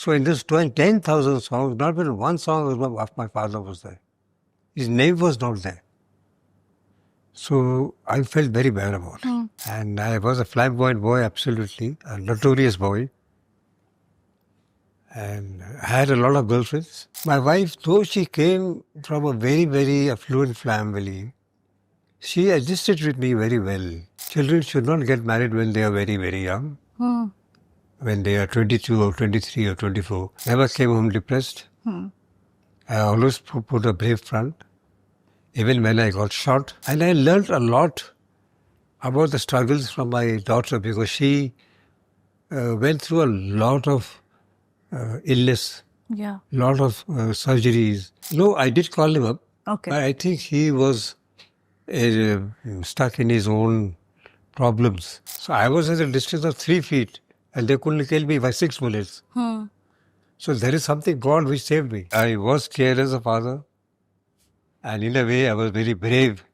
So in this 10,000 songs, not even one song of my father was there. His name was not there. So I felt very bad about it. And I was a flamboyant boy, absolutely, a notorious boy. And I had a lot of girlfriends. My wife, though she came from a very, very affluent family, she adjusted with me very well. Children should not get married when they are very, very young. When they are 22 or 23 or 24. Never came home depressed. I always put a brave front, even when I got shot. And I learned a lot about the struggles from my daughter because she went through a lot of illness, lot of surgeries. No, I did call him up. Okay. But I think he was stuck in his own problems. So I was at a distance of 3 feet and they couldn't kill me by 6 bullets. So there is something God which saved me. I was scared as a father and in a way I was very brave.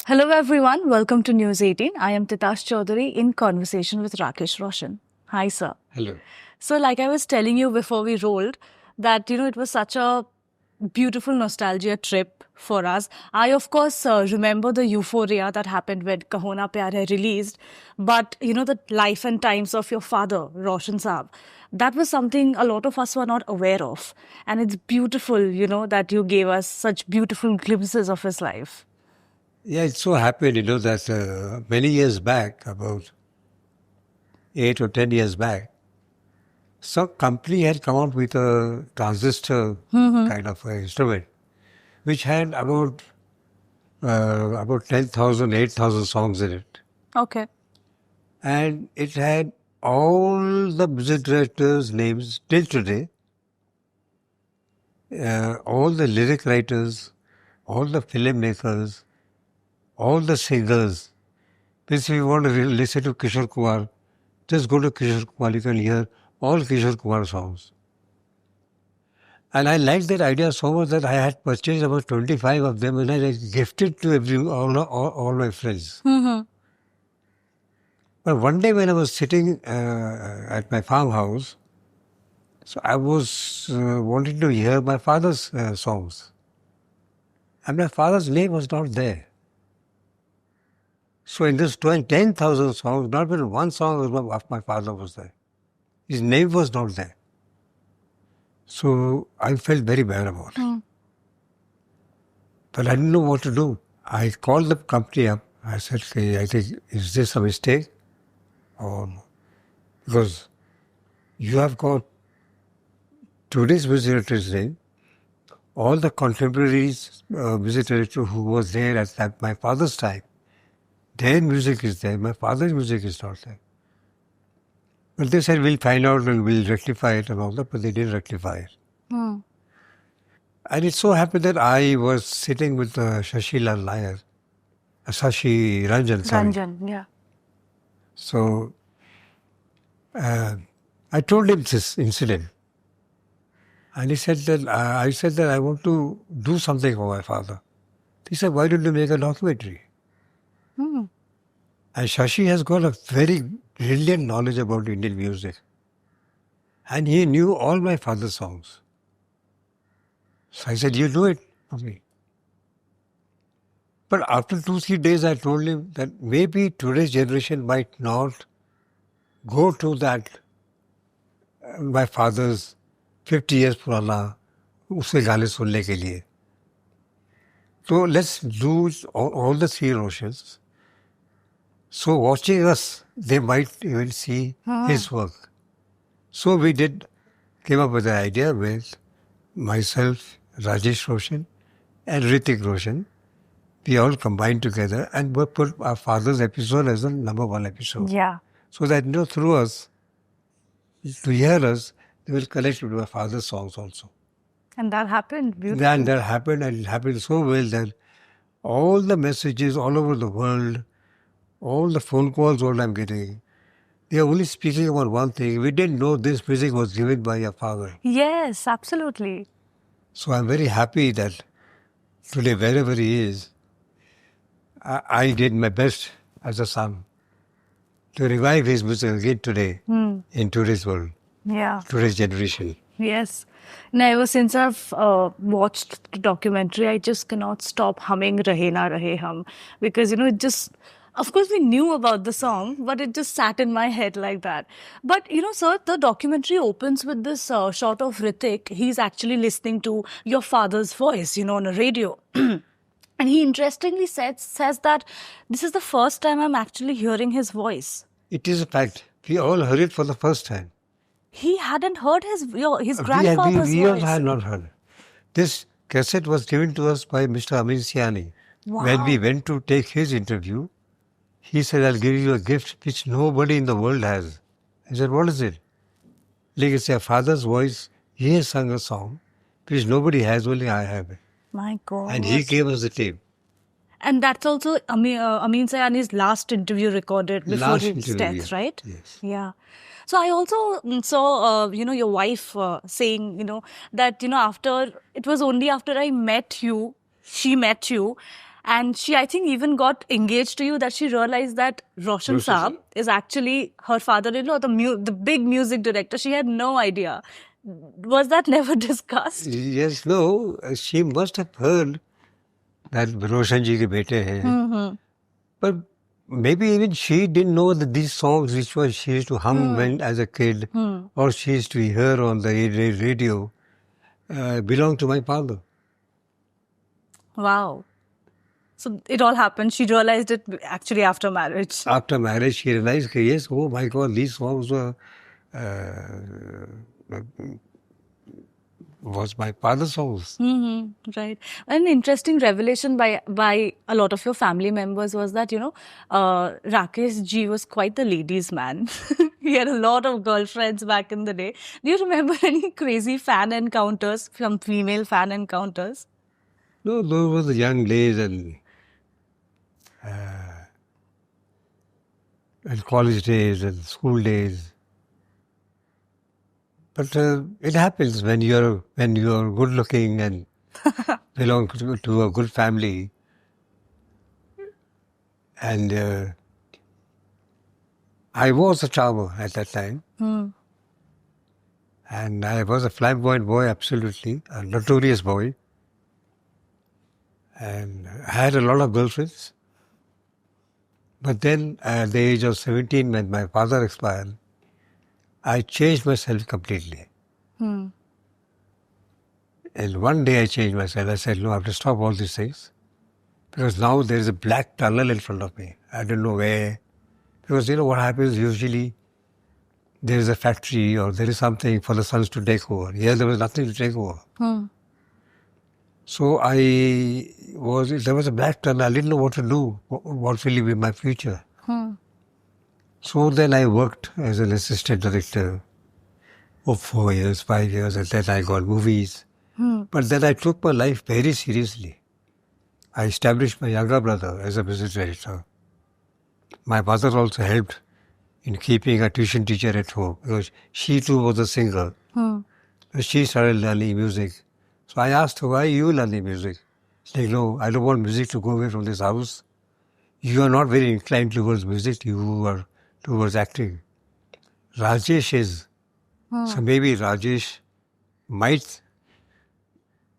Hello everyone, welcome to News 18. I am Titash Chaudhary in conversation with Rakesh Roshan. Hi sir. Hello. So like I was telling you before we rolled that, it was such a beautiful nostalgia trip for us. I of course remember the euphoria that happened when Kaho Na Pyar Hai released. But the life and times of your father, Roshan Saab, that was something a lot of us were not aware of. And it's beautiful, that you gave us such beautiful glimpses of his life. Yeah, it so happened, that many years back, about 8 or 10 years back, some company had come out with a transistor kind of instrument, which had about 10,000, 8,000 songs in it. Okay. And it had all the music directors' names till today, all the lyric writers, all the filmmakers, all the singers. If you want to listen to Kishore Kumar, just go to Kishore Kumar, you can hear all Kishore Kumar songs. And I liked that idea so much that I had purchased about 25 of them and I gifted to all my friends. But one day when I was sitting at my farmhouse, so I was wanting to hear my father's songs. And my father's name was not there. So in this 10,000 songs, not even one song of my father was there. His name was not there. So I felt very bad about it. But I didn't know what to do. I called the company up. I said, okay, I think, is this a mistake? Or because you have got today's music director's name, all the contemporaries music director who was there at my father's time, their music is there, my father's music is not there. But they said, we'll find out and we'll rectify it and all that, but they didn't rectify it. And it so happened that I was sitting with Shashi Lal Nair, Shashi Ranjan, sorry. Ranjan, yeah. So I told him this incident. And he said that, I said that I want to do something for my father. He said, why don't you make a documentary? And Shashi has got a very brilliant knowledge about Indian music. And he knew all my father's songs. So I said, you do it for me. But after 2-3 days, I told him that maybe today's generation might not go to that, my father's 50 years purana, उसके गाने सुनने के लिए. So let's do all the 3 Roshans. So watching us, they might even see his work. So we came up with an idea with myself, Rajesh Roshan and Hrithik Roshan. We all combined together and we put our father's episode as the number 1 episode. Yeah. So that through us, to hear us, they will connect with our father's songs also. And that happened beautifully. And that happened, and it happened so well that all the messages all over the world, all the phone calls what I'm getting, they are only speaking about one thing. We didn't know this music was given by your father. Yes, absolutely. So I'm very happy that today, wherever he is, I did my best as a son. to revive his music again today in today's world, Yeah. today's generation. Yes. Now, ever since I've watched the documentary, I just cannot stop humming Rahe Na Rahe Hum because, it just, of course, we knew about the song, but it just sat in my head like that. But, sir, the documentary opens with this shot of Hrithik. He's actually listening to your father's voice, on a radio. And he interestingly says that this is the first time I'm actually hearing his voice. It is a fact. We all heard it for the first time. He hadn't heard his grandfather's We all voice. had not heard. This cassette was given to us by Mr. Amin Siani. When we went to take his interview, he said, I'll give you a gift which nobody in the world has. I said, what is it? Like it's your father's voice. He has sung a song which nobody has, only I have it. My God. And he gave us the tape. And that's also Amin Sayani's last interview recorded before Last his interview, death, yes. right? Yes. Yeah. So I also saw, your wife saying, that, after, it was only after I met you, she met you, and she, I think, even got engaged to you that she realized that Roshan Saab is actually her father-in-law, the big music director. She had no idea. Was that never discussed? Yes, no, she must have heard that Roshan ji ke bete hain. But maybe even she didn't know that these songs which she used to hum when as a kid or she used to hear on the radio belonged to my father. Wow. So it all happened. She realized it actually after marriage. After marriage, she realized, that, yes, oh my God, these songs were was my father's songs. Right. An interesting revelation by a lot of your family members was that, Rakesh ji was quite the ladies' man. He had a lot of girlfriends back in the day. Do you remember any crazy fan encounters, some female fan encounters? No, those were the young days and college days and school days. But it happens when you're good looking and belong to a good family. And I was a charmer at that time. And I was a flamboyant boy, absolutely, a notorious boy. And I had a lot of girlfriends. But then at the age of 17, when my father expired, I changed myself completely. And one day I changed myself. I said, no, I have to stop all these things. Because now there is a black tunnel in front of me. I don't know where. Because what happens usually, there is a factory or there is something for the sons to take over. Here there was nothing to take over. So there was a black tunnel. I didn't know what to do. What will be my future? So then I worked as an assistant director for 4 years, 5 years, and then I got movies. But then I took my life very seriously. I established my younger brother as a business director. My mother also helped in keeping a tuition teacher at home because she too was a singer. She started learning music. So I asked her, why are you learning music? She's like, no, I don't want music to go away from this house. You are not very inclined towards music, you are towards acting. Rajesh is. So maybe Rajesh might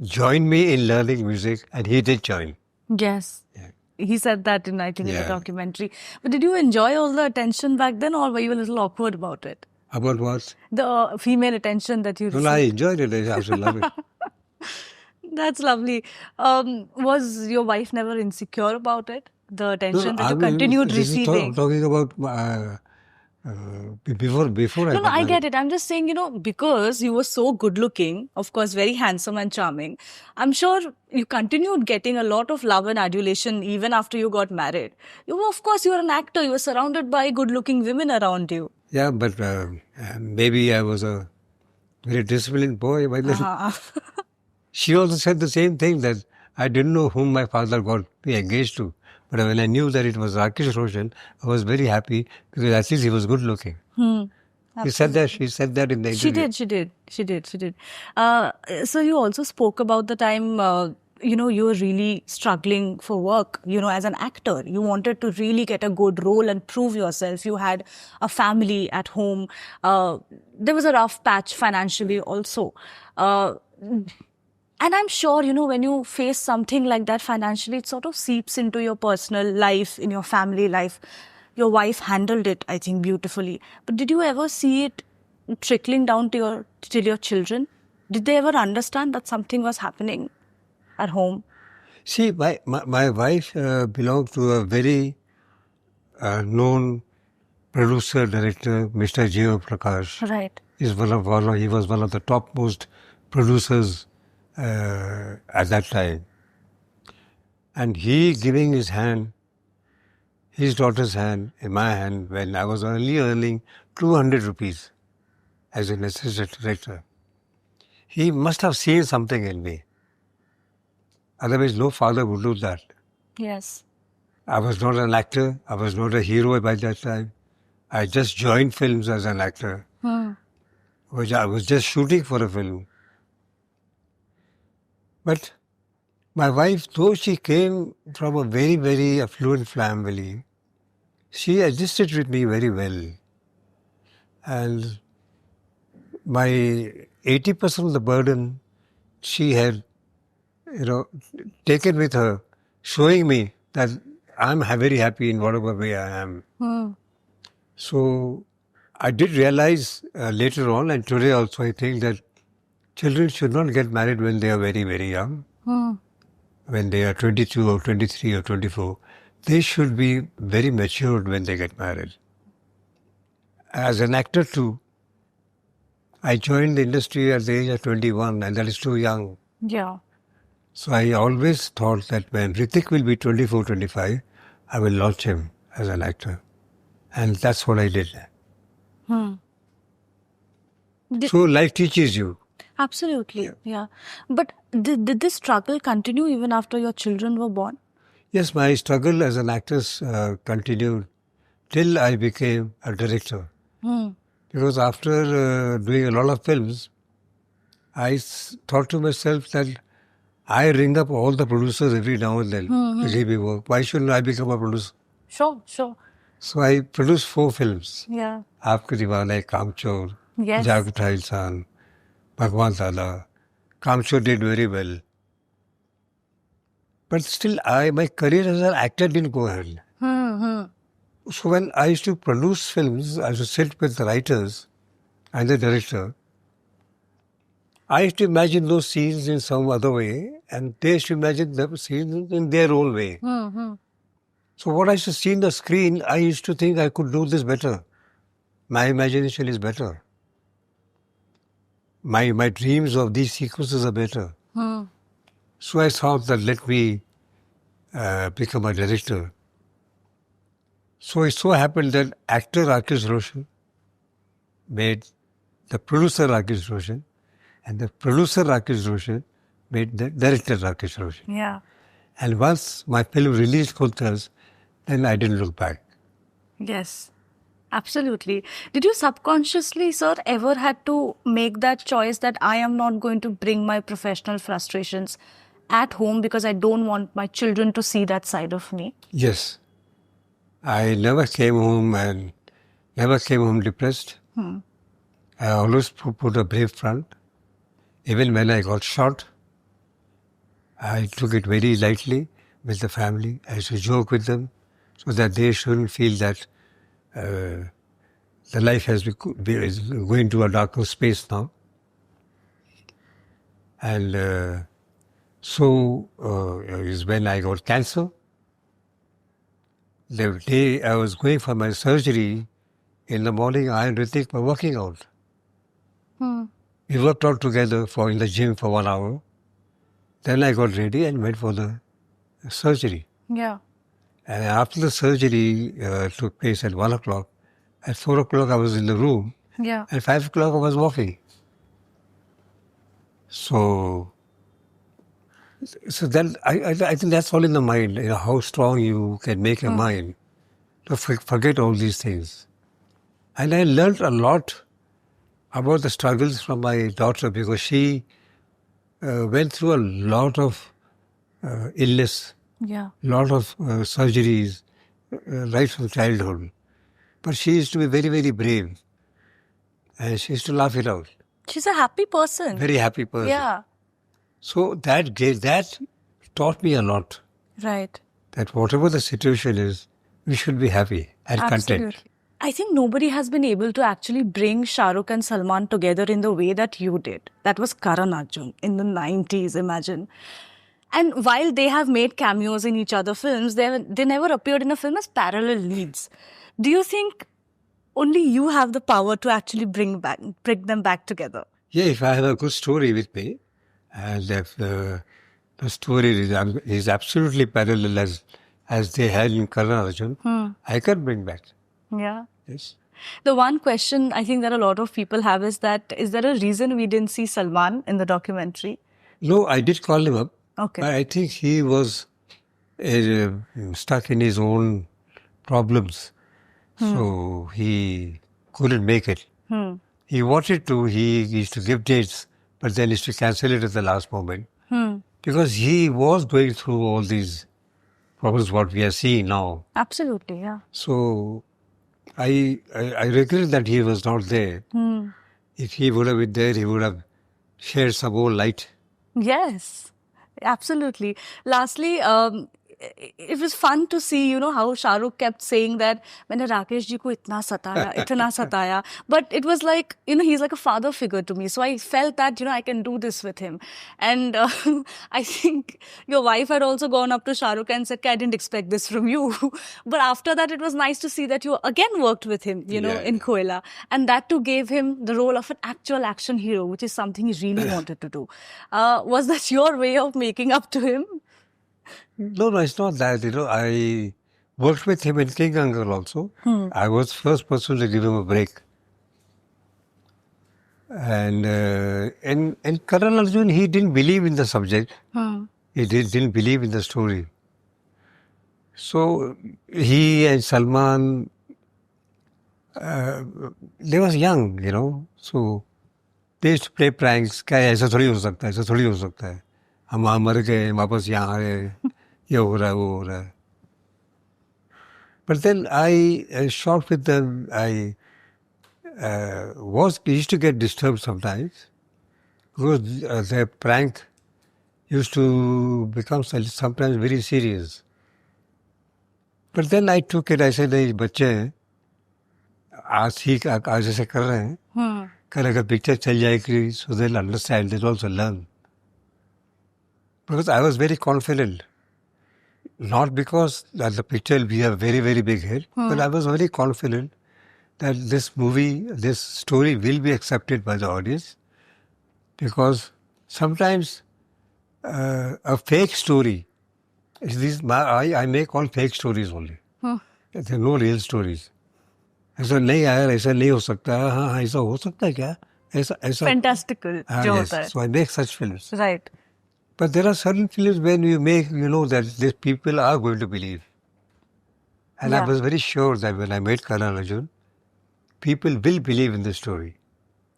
join me in learning music, and he did join. Yes. Yeah. He said that in the Yeah. documentary. But did you enjoy all the attention back then, or were you a little awkward about it? About what? The female attention that you Well, I received. enjoyed it. I absolutely love it. That's lovely. Was your wife never insecure about it? The attention that you mean, continued this is receiving? talking about before I No, got I married. get it. I'm just saying, because you were so good looking, of course, very handsome and charming, I'm sure you continued getting a lot of love and adulation even after you got married. Of course, you were an actor. You were surrounded by good looking women around you. Yeah, but maybe I was a very disciplined boy. By then. She also said the same thing, that I didn't know whom my father got me engaged to. But when I knew that it was Rakesh Roshan, I was very happy because at least he was good looking. She said that in the interview. She did. So you also spoke about the time you were really struggling for work, as an actor. You wanted to really get a good role and prove yourself. You had a family at home. There was a rough patch financially also. And I'm sure, when you face something like that financially, it sort of seeps into your personal life, in your family life. Your wife handled it, I think, beautifully. But did you ever see it trickling down to your children? Did they ever understand that something was happening at home? See, my wife belonged to a very known producer, director, Mr. Jio Prakash. Right. He was one of the topmost producers at that time. And he giving his hand, his daughter's hand, in my hand, when I was only earning 200 rupees as an assistant director. He must have seen something in me. Otherwise, no father would do that. Yes. I was not an actor. I was not a hero by that time. I just joined films as an actor, which I was just shooting for a film. But my wife, though she came from a very, very affluent family, she adjusted with me very well. And my 80% of the burden she had, taken with her, showing me that I'm very happy in whatever way I am. So I did realize later on, and today also, I think that children should not get married when they are very, very young. When they are 22 or 23 or 24, they should be very matured when they get married. As an actor too, I joined the industry at the age of 21, and that is too young. Yeah. So I always thought that when Hrithik will be 24, 25, I will launch him as an actor. And that's what I did. So life teaches you. Absolutely. Yeah. But did this struggle continue even after your children were born? Yes, my struggle as an actress continued till I became a director. Because after doing a lot of films, I thought to myself that I ring up all the producers every now and then to give me work. Why shouldn't I become a producer? Sure. So I produced 4 films. Yeah. Aapka Deewana Hai, Kamchor, Yes. Jagta Insan, Bhagwan Dada. Kamchor did very well. But still, my career as an actor didn't go ahead. So when I used to produce films, I used to sit with the writers and the director. I used to imagine those scenes in some other way, and they used to imagine the scenes in their own way. So what I used to see on the screen, I used to think I could do this better. My imagination is better. My dreams of these sequences are better. So I thought that let me become a director. So it so happened that actor Rakesh Roshan made the producer Rakesh Roshan, and the producer Rakesh Roshan made the director Rakesh Roshan. Yeah. And once my film released Kultras, then I didn't look back. Yes. Absolutely. Did you subconsciously, sir, ever had to make that choice that I am not going to bring my professional frustrations at home because I don't want my children to see that side of me? Yes. I never came home depressed. I always put a brave front. Even when I got shot, I took it very lightly with the family. I used to joke with them so that they shouldn't feel that the life is going to a darker space now. And so is when I got cancer. The day I was going for my surgery, in the morning, I and Hrithik were working out. We worked out together in the gym for 1 hour. Then I got ready and went for the surgery. Yeah. And after the surgery took place at 1 o'clock, at 4 o'clock I was in the room. Yeah. At 5 o'clock I was walking. So then I think that's all in the mind, how strong you can make your mind to forget all these things. And I learned a lot about the struggles from my daughter because she went through a lot of illness, Yeah. lot of surgeries, right from childhood. But she used to be very, very brave. And she used to laugh it out. She's a happy person. Very happy person. Yeah. So that taught me a lot. Right. That whatever the situation is, we should be happy and content. Absolutely. I think nobody has been able to actually bring Shah Rukh and Salman together in the way that you did. That was Karan Arjun in the 90s, imagine. And while they have made cameos in each other's films, they never appeared in a film as parallel leads. Do you think only you have the power to actually bring them back together? Yeah, if I have a good story with me, and if the story is absolutely parallel as they had in Karan Arjun, I can bring back. Yeah. Yes. The one question I think that a lot of people have is there a reason we didn't see Salman in the documentary? No, I did call him up. Okay. But I think he was stuck in his own problems. So he couldn't make it. He wanted to, he used to give dates, but then used to cancel it at the last moment. Because he was going through all these problems, what we are seeing now. Absolutely, yeah. So I regret that he was not there. If he would have been there, he would have shared some more light. Yes, absolutely. Lastly, it was fun to see, how Shah Rukh kept saying that, मैंने राकेश जी को इतना सताया. But it was like, he's like a father figure to me. So I felt that, I can do this with him. And I think your wife had also gone up to Shah Rukh and said, I didn't expect this from you. But after that, it was nice to see that you again worked with him, in Koila. And that too gave him the role of an actual action hero, which is something he really wanted to do. Was that your way of making up to him? No, it's not that. I worked with him in King Uncle also. I was first person to give him a break. And in Karan Arjun, he didn't believe in the subject. He didn't believe in the story. So he and Salman, they was young, So they used to play pranks. क्या ऐसा थोड़ी हो सकता है, ऐसा थोड़ी हो सकता है. हम वहाँ मर गए, वापस यहाँ आए. ये हो रहा है, वो हो रहा है. But then I shot with them. I used to get disturbed sometimes because their prank used to become sometimes very serious. But then I took it. I said, "नहीं बच्चे हैं, आज ऐसे कर रहे हैं. कल अगर picture चल जाएगी, so they'll understand. They'll also learn." Because I was very confident. Not because that the picture will be a very, very big hit, but I was very confident that this story will be accepted by the audience. Because sometimes a fake story, I make all fake stories only. There are no real stories. ऐसा नहीं आया, ऐसा नहीं हो सकता है. हाँ, ऐसा हो सकता है क्या? ऐसा Fantastical. Yes. So I make such films. Right. But there are certain films when you make, that these people are going to believe. And I was very sure that when I made Karan Arjun, people will believe in the story.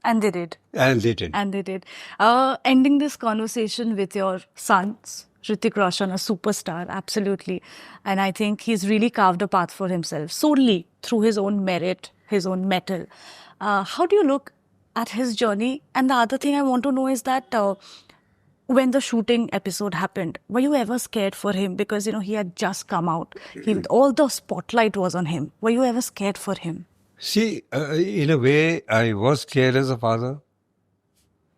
And they did. And they did. And they did. Ending this conversation with your sons, Hrithik Roshan, a superstar, absolutely. And I think he's really carved a path for himself, solely through his own merit, his own mettle. How do you look at his journey? And the other thing I want to know is that when the shooting episode happened, were you ever scared for him? Because, he had just come out. All the spotlight was on him. Were you ever scared for him? See, in a way, I was scared as a father.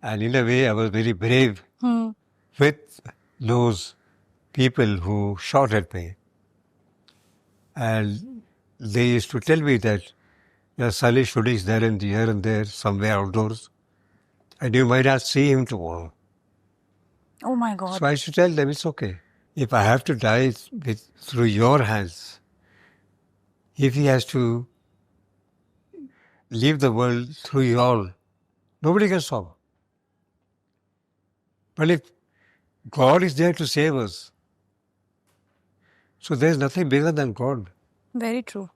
And in a way, I was very brave with those people who shot at me. And they used to tell me that your son is shooting there and here and there, somewhere outdoors. And you might not see him tomorrow. Oh my God. So I should tell them, it's okay. If I have to die through your hands, if he has to leave the world through you all, nobody can stop. But if God is there to save us, so there's nothing bigger than God. Very true.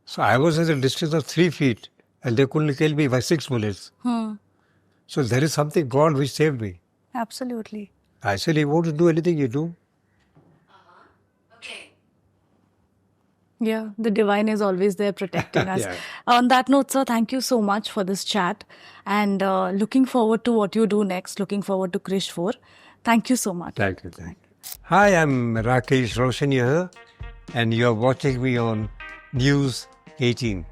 So I was at a distance of 3 feet and they couldn't kill me by 6 bullets. So there is something God which saved me. Absolutely. I said, you want to do anything, you do. Yeah, the divine is always there protecting us. Yeah. On that note, sir, thank you so much for this chat, and looking forward to what you do next. Looking forward to Krish 4. Thank you so much. Thank you. Hi, I'm Rakesh Roshan here, and you're watching me on News 18.